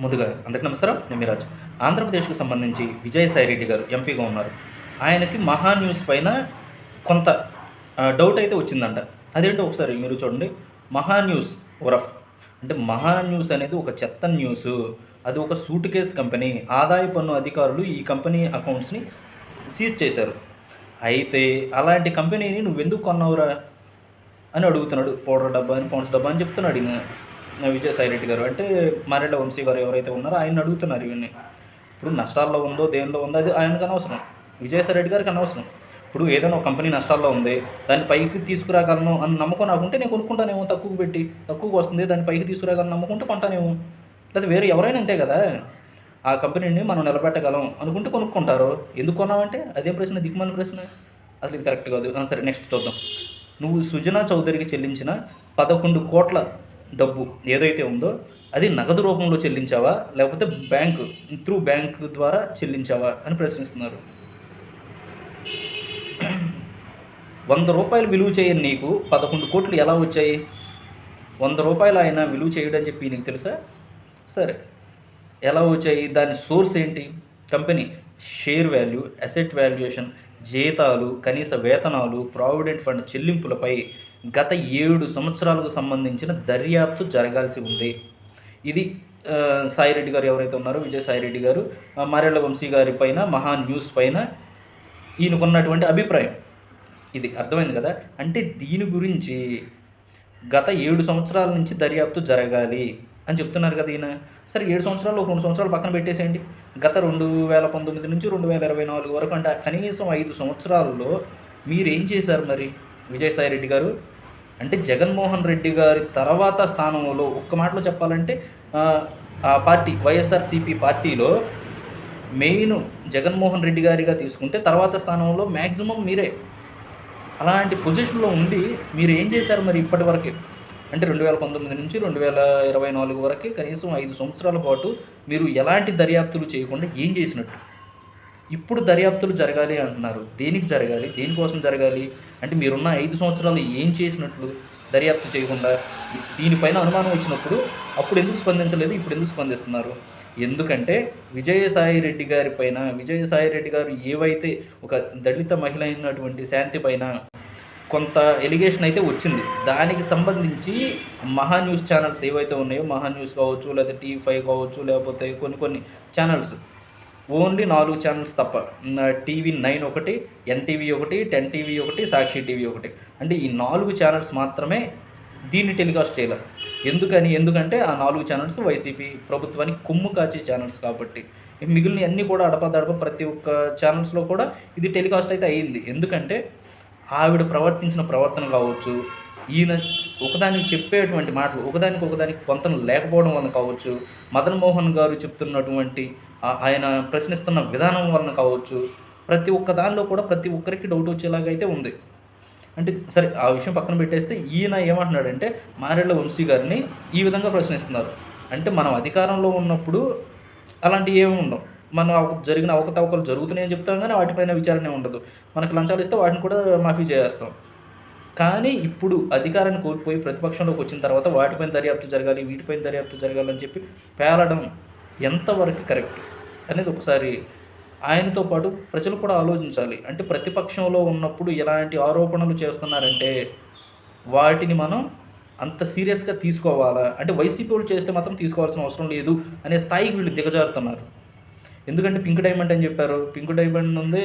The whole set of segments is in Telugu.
ముందుగా అందరికీ నమస్కారం. నేను మీ రాజు. ఆంధ్రప్రదేశ్‌కి సంబంధించి విజయసాయిరెడ్డి గారు ఎంపీగా ఉన్నారు. ఆయనకి మహా న్యూస్ పైన కొంత డౌట్ అయితే వచ్చిందంట. అదేంటో ఒకసారి మీరు చూడండి. మహా న్యూస్ ఉరఫ్ అంటే మహా న్యూస్ అనేది ఒక చెత్త న్యూసు. అది ఒక సూట్ కేస్ కంపెనీ. ఆదాయ పన్ను అధికారులు ఈ కంపెనీ అకౌంట్స్‌ని సీజ్ చేశారు. అయితే అలాంటి కంపెనీని నువ్వెందుకు కొన్నావురా అని అడుగుతున్నాడు. పౌడర్ డబ్బా అని, పౌండ్స్ డబ్బా అని చెప్తున్నాడు ఈయన. విజయసాయిరెడ్డి గారు అంటే మారెళ్ళ వంశీ గారు ఎవరైతే ఉన్నారో ఆయన అడుగుతున్నారు ఇవన్నీ. ఇప్పుడు నష్టాల్లో ఉందో దేనిలో ఉందో అది ఆయనకు అనవసరం. విజయసాయిరెడ్డి గారికి అనవసరం. ఇప్పుడు ఏదైనా ఒక కంపెనీ నష్టాల్లో ఉంది, దాన్ని పైకి తీసుకురాగలను అని నమ్మకం నాకుంటే నేను కొనుక్కుంటానేమో తక్కువ పెట్టి. తక్కువకి వస్తుంది, దాన్ని పైకి తీసుకురాగలను నమ్ముకుంటే కొంటానేమో. లేదా వేరే ఎవరైనా అంతే కదా. ఆ కంపెనీని మనం నిలబెట్టగలం అనుకుంటే కొనుక్కుంటారు. ఎందుకు కొన్నామంటే అదేం ప్రశ్న, దిక్కుమాలిన ప్రశ్న. అసలు ఇది కరెక్ట్ కాదు. సరే నెక్స్ట్ చూద్దాం. నువ్వు సుజనా చౌదరికి చెల్లించిన 11 కోట్ల డబ్బు ఏదైతే ఉందో అది నగదు రూపంలో చెల్లించావా, లేకపోతే బ్యాంక్ ద్వారా చెల్లించావా అని ప్రశ్నిస్తున్నారు. 100 రూపాయలు విలువ చేయని నీకు 11 కోట్లు ఎలా వచ్చాయి? 100 రూపాయలు ఆయన విలువ చేయడని చెప్పి నీకు తెలుసా? సరే, ఎలా వచ్చాయి? దాని సోర్స్ ఏంటి? Company share value, asset valuation, జీతాలు, కనీస వేతనాలు, ప్రావిడెంట్ ఫండ్ చెల్లింపులపై గత 7 సంవత్సరాలకు సంబంధించిన దర్యాప్తు జరగాల్సి ఉంది. ఇది సాయిరెడ్డి గారు ఎవరైతే ఉన్నారో విజయసాయిరెడ్డి గారు మారెళ్ళ వంశీ గారి పైన మహా న్యూస్ పైన ఈయనకున్నటువంటి అభిప్రాయం. ఇది అర్థమైంది కదా. అంటే దీని గురించి గత 7 సంవత్సరాల నుంచి దర్యాప్తు జరగాలి అని చెప్తున్నారు కదా ఈయన. సరే, 7 సంవత్సరాలు ఒక 2 సంవత్సరాలు పక్కన పెట్టేసేయండి. గత 2019 నుంచి 2024 వరకు అంటే కనీసం 5 సంవత్సరాల్లో మీరేం చేశారు మరి విజయసాయిరెడ్డి గారు? అంటే జగన్మోహన్ రెడ్డి గారి తర్వాత స్థానంలో ఒక్క మాటలో చెప్పాలంటే ఆ పార్టీ వైఎస్ఆర్సీపీ పార్టీలో మెయిన్ జగన్మోహన్ రెడ్డి గారిగా తీసుకుంటే తర్వాత స్థానంలో మ్యాక్సిమం మీరే. అలాంటి పొజిషన్లో ఉండి మీరు ఏం చేశారు మరి ఇప్పటి వరకు? అంటే 2019 నుంచి 2024 వరకు కనీసం 5 సంవత్సరాల పాటు మీరు ఎలాంటి దర్యాప్తులు చేయకుండా ఏం చేసినట్టు? ఇప్పుడు దర్యాప్తులు జరగాలి అంటున్నారు. దేనికి జరగాలి? దేనికోసం జరగాలి? అంటే మీరున్న 5 సంవత్సరాలు ఏం చేసినట్లు దర్యాప్తు చేయకుండా? దీనిపైన అనుమానం వచ్చినప్పుడు అప్పుడు ఎందుకు స్పందించలేదు, ఇప్పుడు ఎందుకు స్పందిస్తున్నారు? ఎందుకంటే విజయసాయిరెడ్డి గారు ఏవైతే ఒక దళిత మహిళ అయినటువంటి శాంతి పైన కొంత ఎలిగేషన్ అయితే వచ్చింది. దానికి సంబంధించి మహా న్యూస్ ఛానల్స్ ఏవైతే ఉన్నాయో, మహా న్యూస్ కావచ్చు, లేదా టీవీ5 కావచ్చు, లేకపోతే కొన్ని ఛానల్స్, ఓన్లీ 4 ఛానల్స్ తప్ప, టీవీ9 ఒకటి, ఎన్టీవీ ఒకటి, 10 టీవీ ఒకటి, సాక్షి టీవీ ఒకటి, అంటే ఈ 4 ఛానల్స్ మాత్రమే దీన్ని టెలికాస్ట్ చేయలేదు. ఎందుకంటే ఆ 4 ఛానల్స్ వైసీపీ ప్రభుత్వానికి కొమ్ము కాచే ఛానల్స్ కాబట్టి. మిగిలిన అన్నీ కూడా అడపదడప ప్రతి ఒక్క ఛానల్స్లో కూడా ఇది టెలికాస్ట్ అయితే అయ్యింది. ఎందుకంటే ఆవిడ ప్రవర్తించిన ప్రవర్తన కావచ్చు, ఈయన ఒకదానికి చెప్పేటువంటి మాటలు ఒకదానికి పొంతన లేకపోవడం వలన కావచ్చు, మదన్ మోహన్ గారు చెప్తున్నటువంటి ఆయన ప్రశ్నిస్తున్న విధానం వలన కావచ్చు, ప్రతి ఒక్క దానిలో కూడా ప్రతి ఒక్కరికి డౌట్ వచ్చేలాగా అయితే ఉంది. అంటే సరే, ఆ విషయం పక్కన పెట్టేస్తే ఈయన ఏమంటున్నాడంటే మారెళ్ళ వంశీ గారిని ఈ విధంగా ప్రశ్నిస్తున్నారు. అంటే మనం అధికారంలో ఉన్నప్పుడు అలాంటివి ఏమి ఉండవు. మనం జరిగిన అవకతవకలు జరుగుతున్నాయని చెప్తాం, కానీ వాటిపైన విచారణ ఉండదు. మనకు లంచాలు ఇస్తే వాటిని కూడా మాఫీ చేసేస్తాం. కానీ ఇప్పుడు అధికారాన్ని కోల్పోయి ప్రతిపక్షంలోకి వచ్చిన తర్వాత వాటిపైన దర్యాప్తు జరగాలి, వీటిపైన దర్యాప్తు జరగాలని చెప్పి పేలడం ఎంతవరకు కరెక్ట్ అనేది ఒకసారి ఆయనతో పాటు ప్రజలు కూడా ఆలోచించాలి. అంటే ప్రతిపక్షంలో ఉన్నప్పుడు ఎలాంటి ఆరోపణలు చేస్తున్నారంటే వాటిని మనం అంత సీరియస్గా తీసుకోవాలా? అంటే వైసీపీ వాళ్ళు చేస్తే మాత్రం తీసుకోవాల్సిన అవసరం లేదు అనే స్థాయికి వీళ్ళు దిగజారుతున్నారు. ఎందుకంటే పింక్ డైమండ్ అని చెప్పారు. పింక్ డైమండ్ ఉంది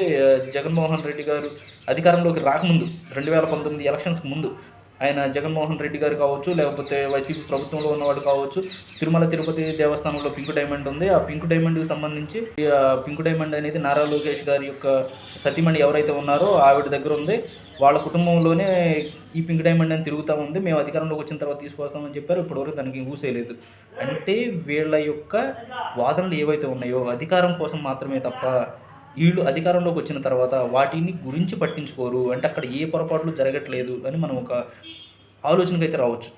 జగన్మోహన్ రెడ్డి గారు అధికారంలోకి రాకముందు 2019 ఎలక్షన్స్కి ముందు ఆయన జగన్మోహన్ రెడ్డి గారు కావచ్చు, లేకపోతే వైసీపీ ప్రభుత్వంలో ఉన్నవాడు కావచ్చు, తిరుమల తిరుపతి దేవస్థానంలో పింక్ డైమండ్ ఉంది. ఆ పింక్ డైమండ్కి సంబంధించి పింక్ డైమండ్ అనేది నారా లోకేష్ గారి యొక్క సతీమణి ఎవరైతే ఉన్నారో ఆవిడ దగ్గర ఉంది. వాళ్ళ కుటుంబంలోనే ఈ పింక్ డైమండ్ అని తిరుగుతూ ఉంది. మేము అధికారంలోకి వచ్చిన తర్వాత తీసుకొస్తామని చెప్పారు. ఇప్పటివరకు దానికి ఊసేయలేదు. అంటే వీళ్ళ యొక్క వాదనలు ఏవైతే ఉన్నాయో అధికారం కోసం మాత్రమే తప్ప వీళ్ళు అధికారంలోకి వచ్చిన తర్వాత వాటిని గురించి పట్టించుకోరు. అంటే అక్కడ ఏ పొరపాట్లు జరగట్లేదు అని మనం ఒక ఆలోచనకైతే రావచ్చు.